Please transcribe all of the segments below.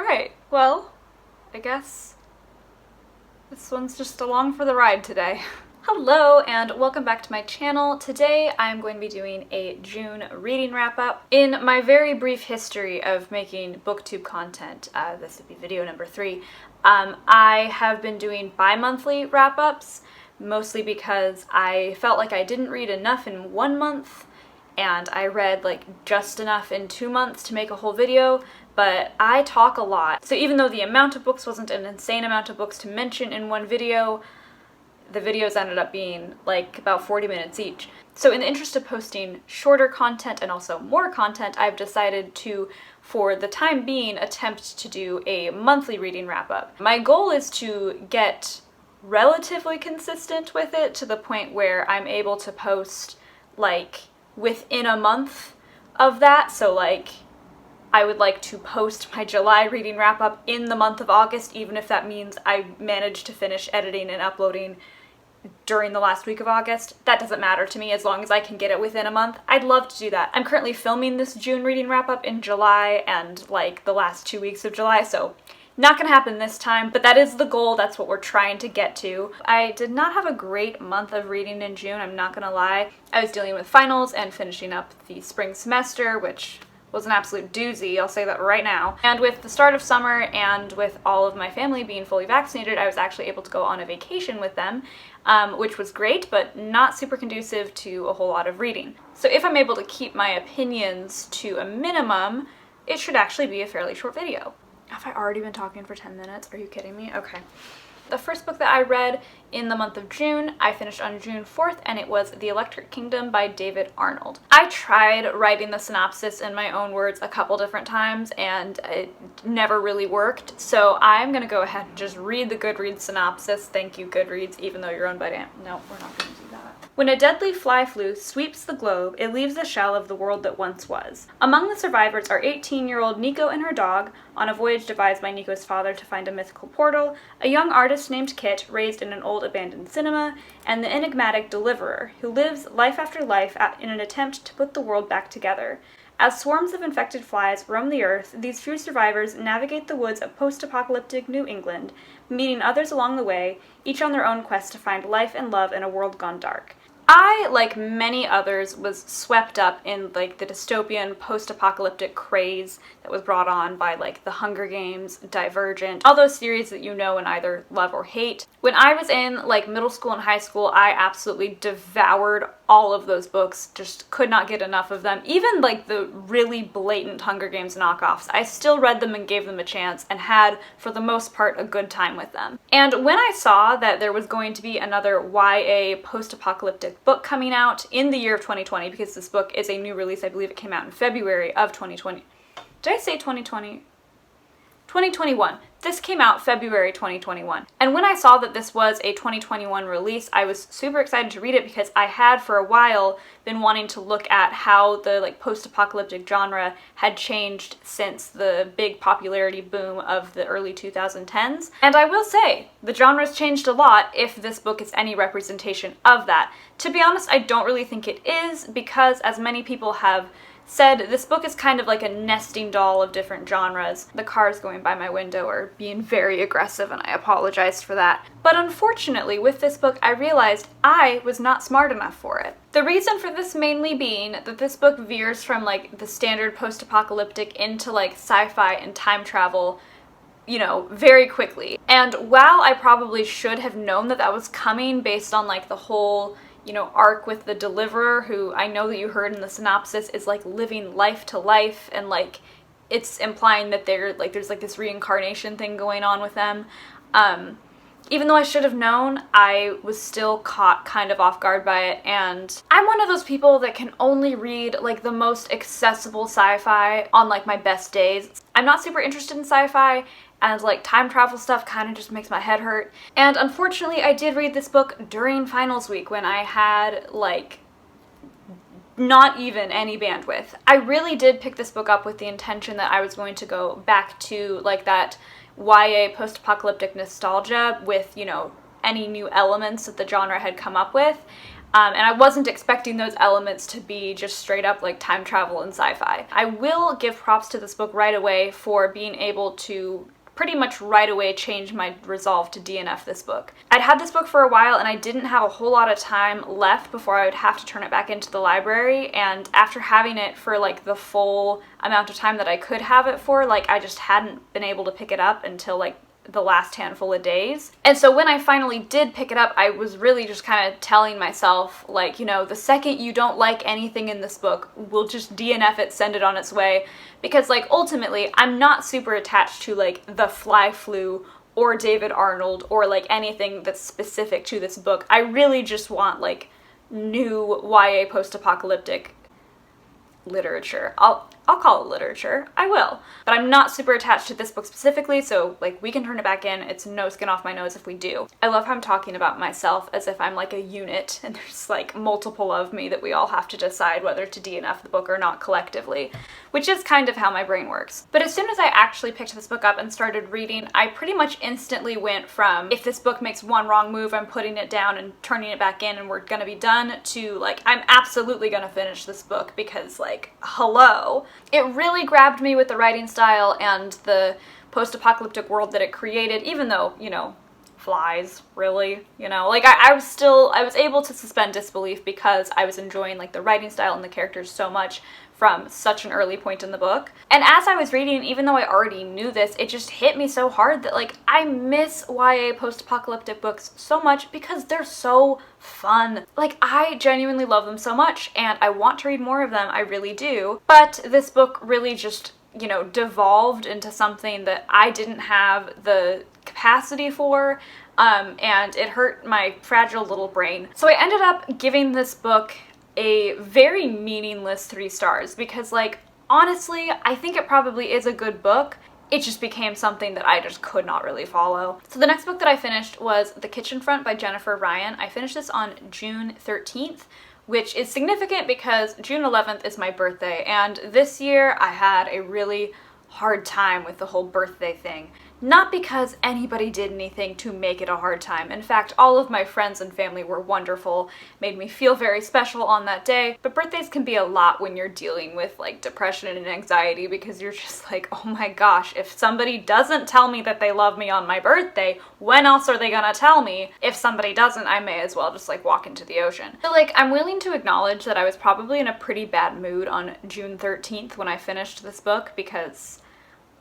Alright, well, I guess this one's just along for the ride today. Hello and welcome back to my channel. Today I'm going to be doing a June reading wrap-up. In my very brief history of making booktube content, this would be video number 3, I have been doing bi-monthly wrap-ups, mostly because I felt like I didn't read enough in 1 month, and I read like just enough in 2 months to make a whole video, but I talk a lot. So even though the amount of books wasn't an insane amount of books to mention in one video, the videos ended up being like about 40 minutes each. So in the interest of posting shorter content and also more content, I've decided to, for the time being, attempt to do a monthly reading wrap-up. My goal is to get relatively consistent with it to the point where I'm able to post like within a month of that. So like I would like to post my July reading wrap-up in the month of August, even if that means I manage to finish editing and uploading during the last week of August. That doesn't matter to me as long as I can get it within a month. I'd love to do that. I'm currently filming this June reading wrap-up in July and like the last 2 weeks of July, so not gonna happen this time, but that is the goal. That's what we're trying to get to. I did not have a great month of reading in June, I'm not gonna lie. I was dealing with finals and finishing up the spring semester, which was an absolute doozy, I'll say that right now. And with the start of summer and with all of my family being fully vaccinated, I was actually able to go on a vacation with them, which was great, but not super conducive to a whole lot of reading. So if I'm able to keep my opinions to a minimum, it should actually be a fairly short video. Have I already been talking for 10 minutes? Are you kidding me? Okay. The first book that I read in the month of June, I finished on June 4th, and it was The Electric Kingdom by David Arnold. I tried writing the synopsis in my own words a couple different times, and it never really worked, so I'm gonna go ahead and just read the Goodreads synopsis. Thank you, Goodreads, even though you're owned by No, we're not gonna do that. When a deadly fly flu sweeps the globe, it leaves a shell of the world that once was. Among the survivors are 18-year-old Nico and her dog, on a voyage devised by Nico's father to find a mythical portal, a young artist named Kit, raised in an old abandoned cinema, and the enigmatic Deliverer, who lives life after life in an attempt to put the world back together. As swarms of infected flies roam the earth, these few survivors navigate the woods of post-apocalyptic New England, meeting others along the way, each on their own quest to find life and love in a world gone dark. I, like many others, was swept up in like the dystopian post-apocalyptic craze that was brought on by like The Hunger Games, Divergent, all those series that you know and either love or hate. When I was in like middle school and high school, I absolutely devoured all of those books, just could not get enough of them. Even like the really blatant Hunger Games knockoffs, I still read them and gave them a chance and had, for the most part, a good time with them. And when I saw that there was going to be another YA post-apocalyptic book coming out in the year of 2020, because this book is a new release, I believe it came out in February of 2020. Did I say 2020? 2021. This came out February 2021. And when I saw that this was a 2021 release, I was super excited to read it because I had for a while been wanting to look at how the like post-apocalyptic genre had changed since the big popularity boom of the early 2010s. And I will say, the genre's changed a lot if this book is any representation of that. To be honest, I don't really think it is, because as many people have said, this book is kind of like a nesting doll of different genres. The cars going by my window are being very aggressive, and I apologize for that. But unfortunately, with this book, I realized I was not smart enough for it. The reason for this mainly being that this book veers from like the standard post-apocalyptic into like sci-fi and time travel, you know, very quickly. And while I probably should have known that that was coming based on like the whole, you know, arc with the Deliverer, who I know that you heard in the synopsis is like living life to life, and like it's implying that they're like there's like this reincarnation thing going on with them. Even though I should have known, I was still caught kind of off guard by it, and I'm one of those people that can only read like the most accessible sci-fi on like my best days. I'm not super interested in sci-fi, and like time travel stuff kind of just makes my head hurt. And unfortunately, I did read this book during finals week when I had like not even any bandwidth. I really did pick this book up with the intention that I was going to go back to like that YA post-apocalyptic nostalgia with, you know, any new elements that the genre had come up with. And I wasn't expecting those elements to be just straight up like time travel and sci-fi. I will give props to this book right away for being able to pretty much right away change my resolve to DNF this book. I'd had this book for a while and I didn't have a whole lot of time left before I would have to turn it back into the library, and after having it for like the full amount of time that I could have it for, like I just hadn't been able to pick it up until like the last handful of days. And so when I finally did pick it up, I was really just kind of telling myself, like, you know, the second you don't like anything in this book, we'll just DNF it, send it on its way. Because, like, ultimately, I'm not super attached to, like, The Fly Flew or David Arnold or, like, anything that's specific to this book. I really just want, like, new YA post-apocalyptic literature. I'll call it literature. I will. But I'm not super attached to this book specifically, so like we can turn it back in. It's no skin off my nose if we do. I love how I'm talking about myself as if I'm like a unit and there's like multiple of me that we all have to decide whether to DNF the book or not collectively, which is kind of how my brain works. But as soon as I actually picked this book up and started reading, I pretty much instantly went from, if this book makes one wrong move, I'm putting it down and turning it back in and we're gonna be done, to like, I'm absolutely gonna finish this book because like, hello. It really grabbed me with the writing style and the post-apocalyptic world that it created, even though, you know, flies, really, you know, like I was able to suspend disbelief because I was enjoying like the writing style and the characters so much from such an early point in the book. And as I was reading, even though I already knew this, it just hit me so hard that like I miss YA post-apocalyptic books so much because they're so fun. Like I genuinely love them so much and I want to read more of them, I really do. But this book really just, you know, devolved into something that I didn't have the capacity for, and it hurt my fragile little brain. So I ended up giving this book a very meaningless 3 stars because, like, honestly, I think it probably is a good book. It just became something that I just could not really follow. So the next book that I finished was The Kitchen Front by Jennifer Ryan. I finished this on June 13th, which is significant because June 11th is my birthday, and this year I had a really hard time with the whole birthday thing. Not because anybody did anything to make it a hard time. In fact, all of my friends and family were wonderful, made me feel very special on that day, but birthdays can be a lot when you're dealing with like depression and anxiety because you're just like, oh my gosh, if somebody doesn't tell me that they love me on my birthday, when else are they gonna tell me? If somebody doesn't, I may as well just like walk into the ocean. So like, I'm willing to acknowledge that I was probably in a pretty bad mood on June 13th when I finished this book because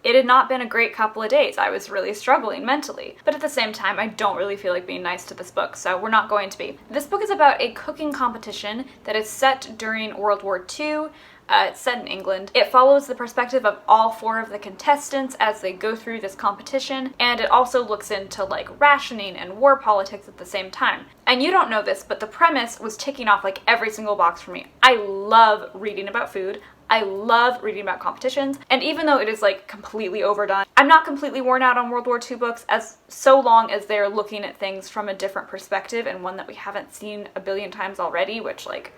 it had not been a great couple of days. I was really struggling mentally. But at the same time, I don't really feel like being nice to this book, so we're not going to be. This book is about a cooking competition that is set during World War II. It's set in England. It follows the perspective of all 4 of the contestants as they go through this competition, and it also looks into like rationing and war politics at the same time. And you don't know this, but the premise was ticking off like every single box for me. I love reading about food. I love reading about competitions, and even though it is like completely overdone, I'm not completely worn out on World War II books as so long as they're looking at things from a different perspective and one that we haven't seen a billion times already, which like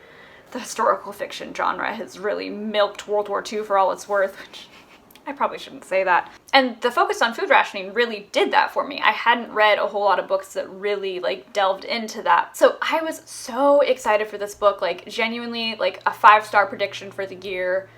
the historical fiction genre has really milked World War II for all it's worth, which I probably shouldn't say that. And the focus on food rationing really did that for me. I hadn't read a whole lot of books that really like delved into that. So I was so excited for this book, like genuinely like a 5-star prediction for the year.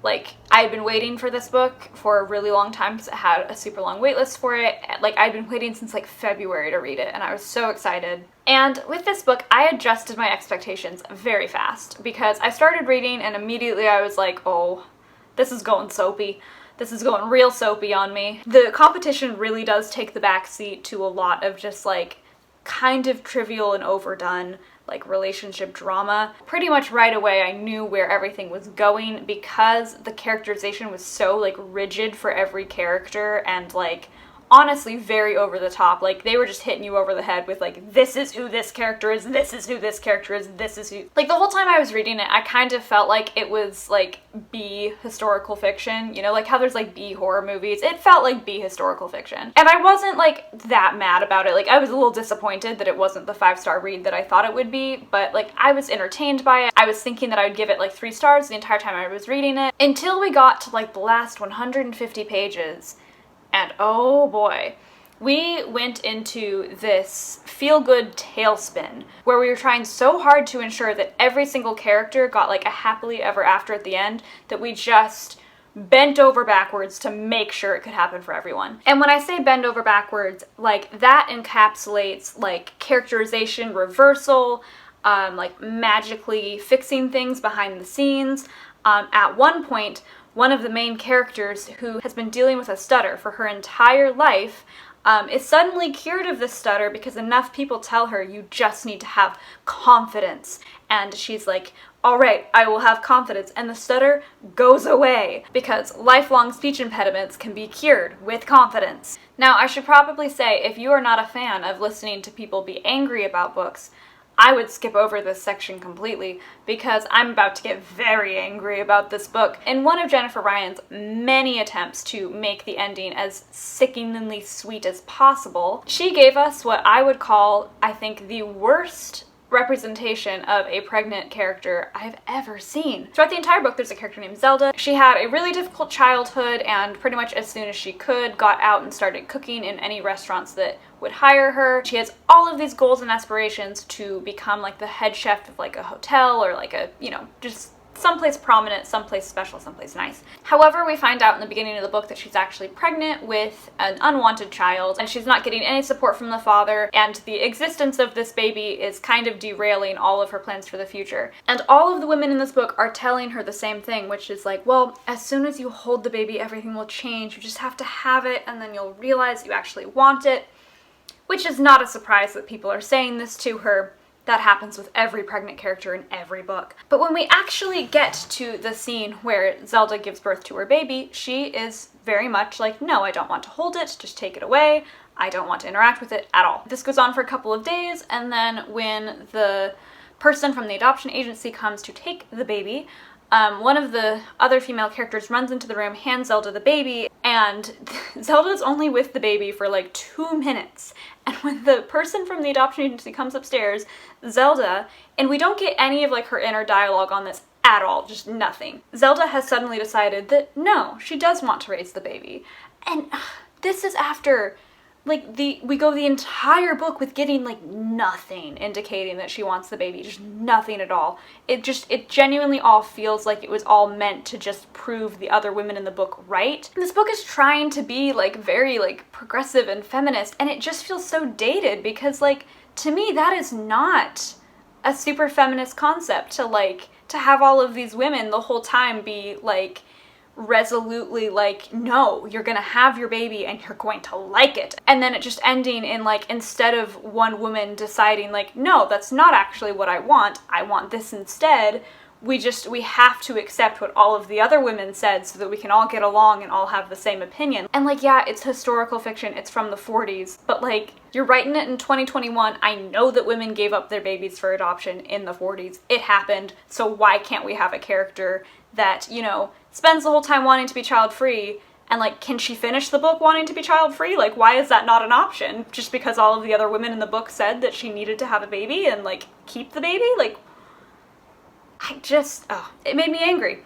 Like I had been waiting for this book for a really long time because it had a super long wait list for it. Like I'd been waiting since like February to read it and I was so excited. And with this book, I adjusted my expectations very fast because I started reading and immediately I was like, oh, this is going soapy. This is going real soapy on me. The competition really does take the backseat to a lot of just like kind of trivial and overdone like relationship drama. Pretty much right away I knew where everything was going because the characterization was so like rigid for every character and like honestly very over the top. Like they were just hitting you over the head with like, this is who this character is, this is who this character is, this is who. Like the whole time I was reading it, I kind of felt like it was like B historical fiction, you know, like how there's like B horror movies. It felt like B historical fiction. And I wasn't like that mad about it. Like I was a little disappointed that it wasn't the 5-star read that I thought it would be, but like I was entertained by it. I was thinking that I would give it like 3 stars the entire time I was reading it until we got to like the last 150 pages. And oh boy, We went into this feel-good tailspin where we were trying so hard to ensure that every single character got like a happily ever after at the end that we just bent over backwards to make sure it could happen for everyone. And when I say bend over backwards, like that encapsulates like characterization reversal, like magically fixing things behind the scenes. At one point, one of the main characters who has been dealing with a stutter for her entire life is suddenly cured of this stutter because enough people tell her you just need to have confidence. And she's like, all right, I will have confidence. And the stutter goes away because lifelong speech impediments can be cured with confidence. Now, I should probably say, if you are not a fan of listening to people be angry about books, I would skip over this section completely because I'm about to get very angry about this book. In one of Jennifer Ryan's many attempts to make the ending as sickeningly sweet as possible, she gave us what I would call, I think, the worst representation of a pregnant character I've ever seen. Throughout the entire book, there's a character named Zelda. She had a really difficult childhood and pretty much as soon as she could, got out and started cooking in any restaurants that would hire her. She has all of these goals and aspirations to become like the head chef of like a hotel or like a, you know, just someplace prominent, someplace special, someplace nice. However, we find out in the beginning of the book that she's actually pregnant with an unwanted child, and she's not getting any support from the father, and the existence of this baby is kind of derailing all of her plans for the future. And all of the women in this book are telling her the same thing, which is like, well, as soon as you hold the baby, everything will change. You just have to have it, and then you'll realize you actually want it. Which is not a surprise that people are saying this to her. That happens with every pregnant character in every book. But when we actually get to the scene where Zelda gives birth to her baby, she is very much like, no, I don't want to hold it, just take it away. I don't want to interact with it at all. This goes on for a couple of days, and then when the person from the adoption agency comes to take the baby, one of the other female characters runs into the room, hands Zelda the baby, and Zelda's only with the baby for like 2 minutes. And when the person from the adoption agency comes upstairs, Zelda, and we don't get any of like her inner dialogue on this at all, just nothing. Zelda has suddenly decided that no, she does want to raise the baby. And this is after like we go the entire book with getting like nothing indicating that she wants the baby, just nothing at all. It genuinely all feels like it was all meant to just prove the other women in the book right. And this book is trying to be like very like progressive and feminist, and it just feels so dated because like to me that is not a super feminist concept to have all of these women the whole time be like resolutely like, no, you're gonna have your baby and you're going to like it. And then it just ending in like, instead of one woman deciding like, no, that's not actually what I want this instead, we have to accept what all of the other women said so that we can all get along and all have the same opinion. And like, yeah, it's historical fiction, it's from the 40s, but like, you're writing it in 2021. I know that women gave up their babies for adoption in the 40s. It happened, so why can't we have a character that, you know, spends the whole time wanting to be child-free, and like, can she finish the book wanting to be child-free? Like, why is that not an option? Just because all of the other women in the book said that she needed to have a baby and like, keep the baby? Like, it made me angry.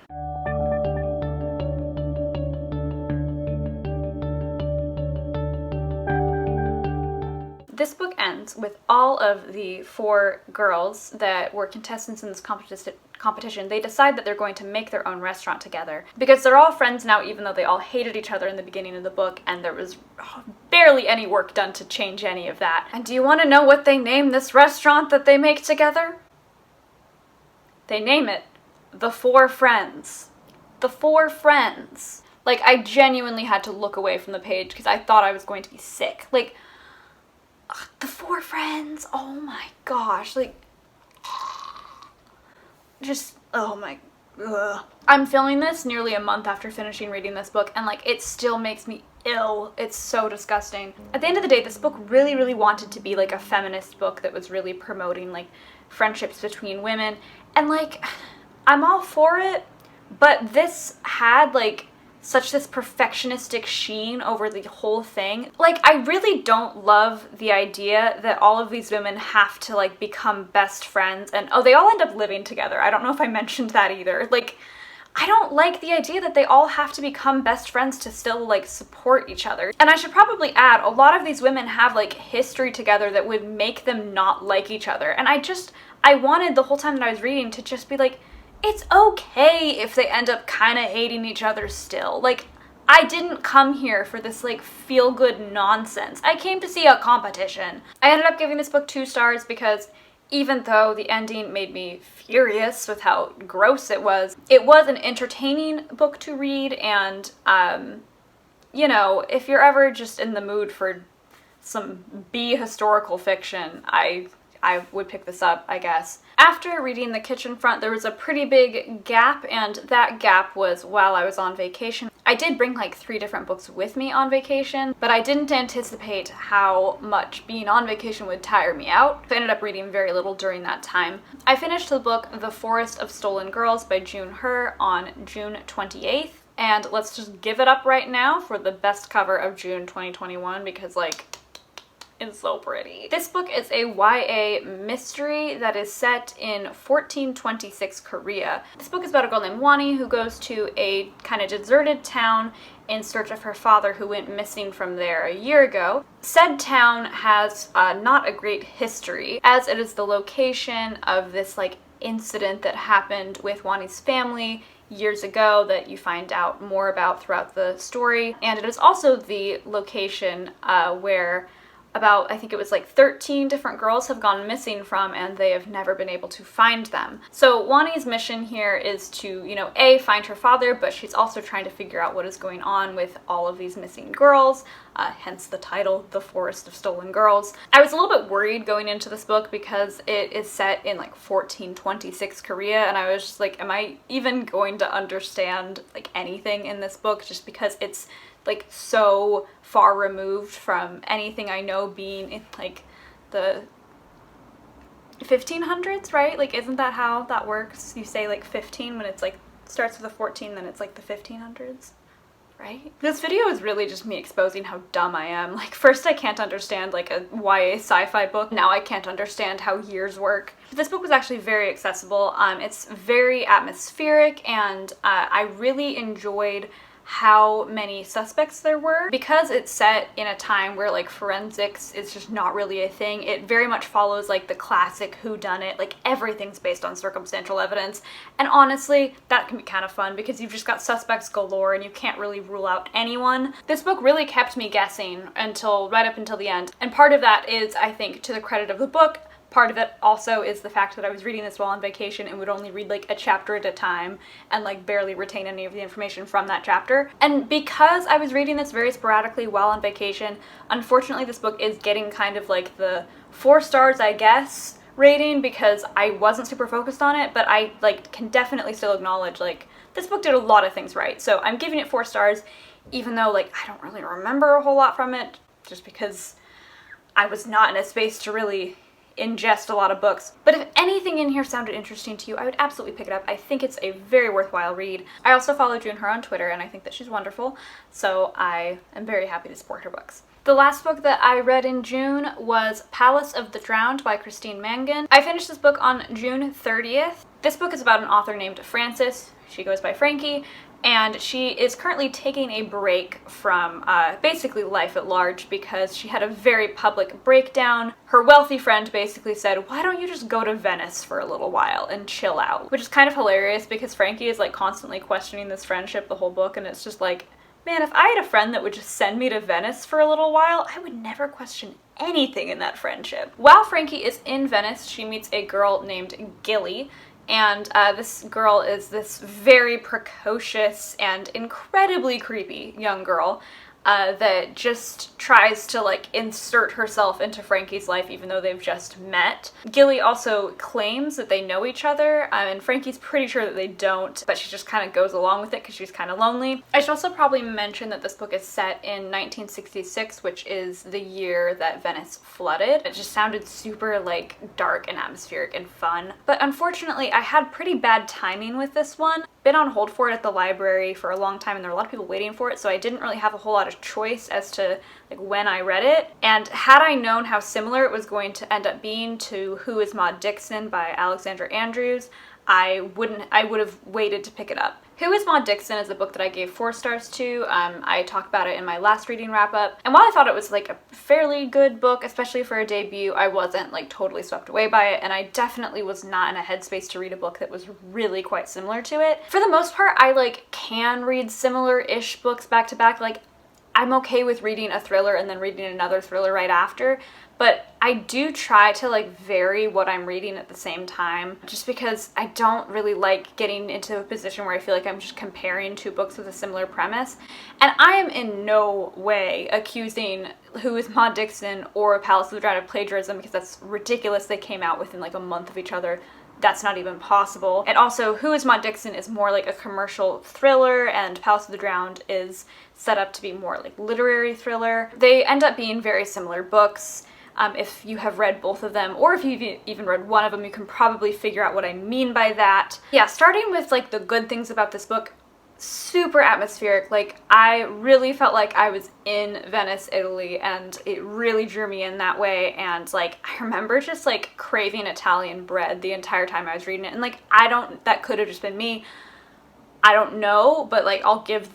This book ends with all of the 4 girls that were contestants in this competition. They decide that they're going to make their own restaurant together because they're all friends now, even though they all hated each other in the beginning of the book, and there was barely any work done to change any of that. And do you want to know what they name this restaurant that they make together? They name it The 4 Friends. The 4 Friends. Like, I genuinely had to look away from the page because I thought I was going to be sick. Like, The 4 Friends, oh my gosh, like, just, oh my, ugh. I'm filming this nearly a month after finishing reading this book, and like, it still makes me ill. It's so disgusting. At the end of the day, this book really, really wanted to be like a feminist book that was really promoting like friendships between women, and like, I'm all for it, but this had like such this perfectionistic sheen over the whole thing. Like, I really don't love the idea that all of these women have to like become best friends, and oh, they all end up living together. I don't know if I mentioned that either. Like, I don't like the idea that they all have to become best friends to still like support each other. And I should probably add, a lot of these women have like history together that would make them not like each other. And I wanted the whole time that I was reading to just be like, it's okay if they end up kind of hating each other still. Like, I didn't come here for this like feel-good nonsense. I came to see a competition. I ended up giving this book 2 stars because even though the ending made me furious with how gross it was an entertaining book to read, and you know, if you're ever just in the mood for some B historical fiction, I would pick this up, I guess. After reading The Kitchen Front, there was a pretty big gap, and that gap was while I was on vacation. I did bring like 3 different books with me on vacation, but I didn't anticipate how much being on vacation would tire me out. I ended up reading very little during that time. I finished the book The Forest of Stolen Girls by June Her on June 28th, and let's just give it up right now for the best cover of June 2021 because like, it's so pretty. This book is a YA mystery that is set in 1426 Korea. This book is about a girl named Wani who goes to a kind of deserted town in search of her father who went missing from there a year ago. Said town has not a great history, as it is the location of this like incident that happened with Wani's family years ago that you find out more about throughout the story. And it is also the location where about, I think it was like 13 different girls have gone missing from, and they have never been able to find them. So Wani's mission here is to, you know, A, find her father, but she's also trying to figure out what is going on with all of these missing girls, hence the title, The Forest of Stolen Girls. I was a little bit worried going into this book because it is set in like 1426 Korea, and I was just like, am I even going to understand like anything in this book, just because it's like so far removed from anything I know being in like the 1500s, right? Like, isn't that how that works? You say like 15 when it's like starts with a 14, then it's like the 1500s, right? This video is really just me exposing how dumb I am. Like, first I can't understand like a YA sci-fi book, now I can't understand how years work. This book was actually very accessible. It's very atmospheric, and I really enjoyed how many suspects there were. Because it's set in a time where like forensics is just not really a thing, it very much follows like the classic whodunit, like everything's based on circumstantial evidence, and honestly that can be kind of fun because you've just got suspects galore and you can't really rule out anyone. This book really kept me guessing right up until the end, and part of that is, I think, to the credit of the book. Part of it also is the fact that I was reading this while on vacation and would only read like a chapter at a time and like barely retain any of the information from that chapter. And because I was reading this very sporadically while on vacation, unfortunately this book is getting kind of like the 4 stars, I guess, rating because I wasn't super focused on it, but I like can definitely still acknowledge like this book did a lot of things right. So I'm giving it 4 stars, even though like I don't really remember a whole lot from it, just because I was not in a space to really ingest a lot of books. But if anything in here sounded interesting to you, I would absolutely pick it up. I think it's a very worthwhile read. I also follow June Her on Twitter, and I think that she's wonderful, so I am very happy to support her books. The last book that I read in June was Palace of the Drowned by Christine Mangan. I finished this book on June 30th. This book is about an author named Frances. She goes by Frankie, and she is currently taking a break from basically life at large because she had a very public breakdown. Her wealthy friend basically said, why don't you just go to Venice for a little while and chill out? Which is kind of hilarious because Frankie is like constantly questioning this friendship the whole book, and it's just like, man, if I had a friend that would just send me to Venice for a little while, I would never question anything in that friendship. While Frankie is in Venice, she meets a girl named Gilly, and this girl is this very precocious and incredibly creepy young girl that just tries to like insert herself into Frankie's life even though they've just met. Gilly also claims that they know each other, and Frankie's pretty sure that they don't, but she just kind of goes along with it because she's kind of lonely. I should also probably mention that this book is set in 1966, which is the year that Venice flooded. It just sounded super like dark and atmospheric and fun, but unfortunately I had pretty bad timing with this one. Been on hold for it at the library for a long time, and there were a lot of people waiting for it, so I didn't really have a whole lot of choice as to like when I read it. And had I known how similar it was going to end up being to Who is Maud Dixon by Alexandra Andrews, I would have waited to pick it up. Who is Maud Dixon is a book that I gave 4 stars to. I talked about it in my last reading wrap up. And while I thought it was like a fairly good book, especially for a debut, I wasn't like totally swept away by it. And I definitely was not in a headspace to read a book that was really quite similar to it. For the most part, I like can read similar-ish books back to back. Like, I'm okay with reading a thriller and then reading another thriller right after, but I do try to like vary what I'm reading at the same time, just because I don't really like getting into a position where I feel like I'm just comparing 2 books with a similar premise. And I am in no way accusing Who is Maud Dixon or Palace of the Drowned of plagiarism, because that's ridiculous. They came out within like a month of each other. That's not even possible. And also, Who is Maud Dixon is more like a commercial thriller, and Palace of the Drowned is set up to be more like literary thriller. They end up being very similar books. If you have read both of them, or if you've even read one of them, you can probably figure out what I mean by that. Yeah, starting with like the good things about this book, super atmospheric. Like, I really felt like I was in Venice, Italy, and it really drew me in that way. And like, I remember just like craving Italian bread the entire time I was reading it. And like, that could have just been me. I don't know, but like, I'll give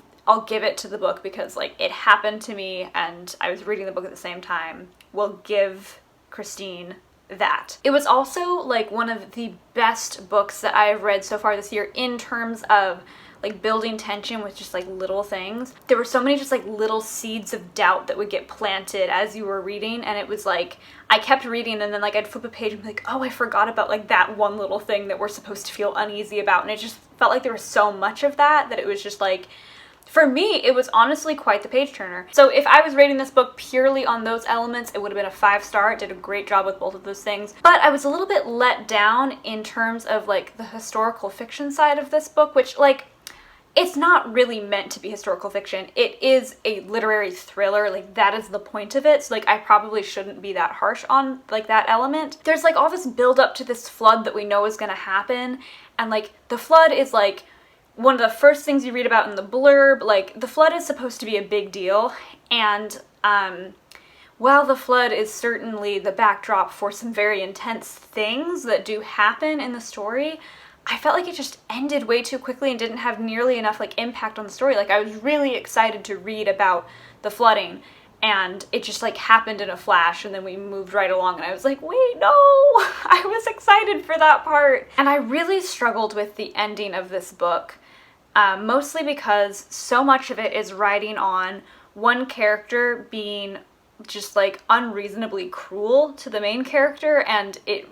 it to the book because like it happened to me and I was reading the book at the same time. We'll give Christine that. It was also like one of the best books that I've read so far this year in terms of like building tension with just like little things. There were so many just like little seeds of doubt that would get planted as you were reading, and it was like I kept reading and then like I'd flip a page and be like, oh, I forgot about like that one little thing that we're supposed to feel uneasy about. And it just felt like there was so much of that it was just like, for me, it was honestly quite the page turner. So if I was rating this book purely on those elements, it would have been a 5-star. It did a great job with both of those things. But I was a little bit let down in terms of like the historical fiction side of this book, which like, it's not really meant to be historical fiction. It is a literary thriller. Like, that is the point of it. So like, I probably shouldn't be that harsh on like that element. There's like all this build up to this flood that we know is gonna happen. And like, the flood is like one of the first things you read about in the blurb. Like, the flood is supposed to be a big deal, and while the flood is certainly the backdrop for some very intense things that do happen in the story, I felt like it just ended way too quickly and didn't have nearly enough like impact on the story. Like, I was really excited to read about the flooding, and it just like happened in a flash, and then we moved right along, and I was like, wait, no, I was excited for that part. And I really struggled with the ending of this book. Mostly because so much of it is riding on one character being just like unreasonably cruel to the main character, and it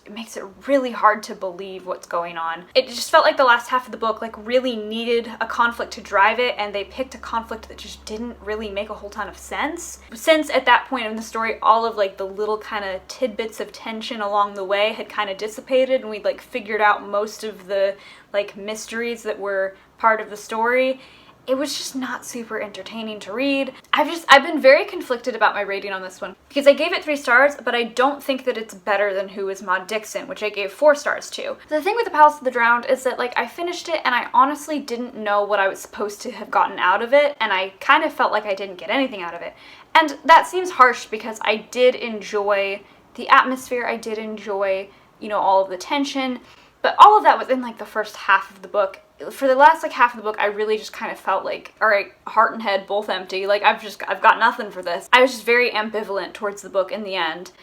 makes it really hard to believe what's going on. It just felt like the last half of the book like really needed a conflict to drive it, and they picked a conflict that just didn't really make a whole ton of sense. Since at that point in the story, all of like the little kind of tidbits of tension along the way had kind of dissipated, and we'd like figured out most of the like mysteries that were part of the story, it was just not super entertaining to read. I've been very conflicted about my rating on this one because I gave it 3 stars, but I don't think that it's better than Who is Maud Dixon, which I gave 4 stars to. The thing with The Palace of the Drowned is that like I finished it and I honestly didn't know what I was supposed to have gotten out of it, and I kind of felt like I didn't get anything out of it. And that seems harsh because I did enjoy the atmosphere, I did enjoy, you know, all of the tension, but all of that was in like the first half of the book. For the last like half of the book, I really just kind of felt like, all right, heart and head both empty. Like, I've got nothing for this. I was just very ambivalent towards the book in the end.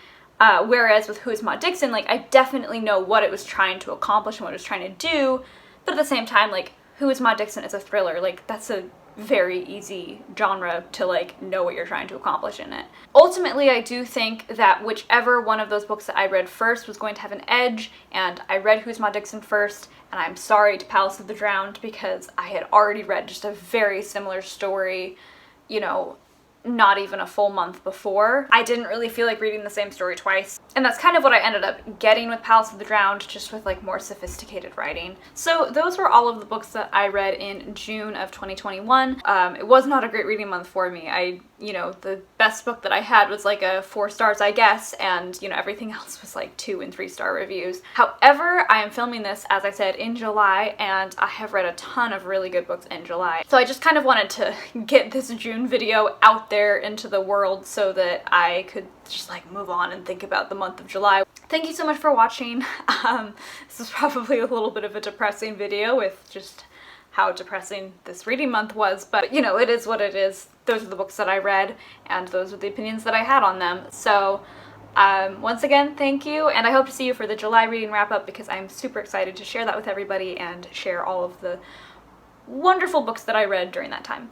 Whereas with Who is Maud Dixon, like, I definitely know what it was trying to accomplish and what it was trying to do, but at the same time, like, Who is Maud Dixon is a thriller. Like, that's a very easy genre to like know what you're trying to accomplish in it. Ultimately, I do think that whichever one of those books that I read first was going to have an edge, and I read Who's Maud Dixon first, and I'm sorry to Palace of the Drowned because I had already read just a very similar story, you know, not even a full month before. I didn't really feel like reading the same story twice. And that's kind of what I ended up getting with Palace of the Drowned, just with like more sophisticated writing. So those were all of the books that I read in June of 2021. It was not a great reading month for me. You know, the best book that I had was like a 4 stars, I guess, and you know, everything else was like 2 and 3 star reviews. However, I am filming this, as I said, in July, and I have read a ton of really good books in July. So I just kind of wanted to get this June video out there into the world so that I could just like move on and think about the month of July. Thank you so much for watching. This is probably a little bit of a depressing video with just how depressing this reading month was, but you know, it is what it is. Those are the books that I read, and those are the opinions that I had on them. So once again, thank you, and I hope to see you for the July reading wrap-up, because I'm super excited to share that with everybody and share all of the wonderful books that I read during that time.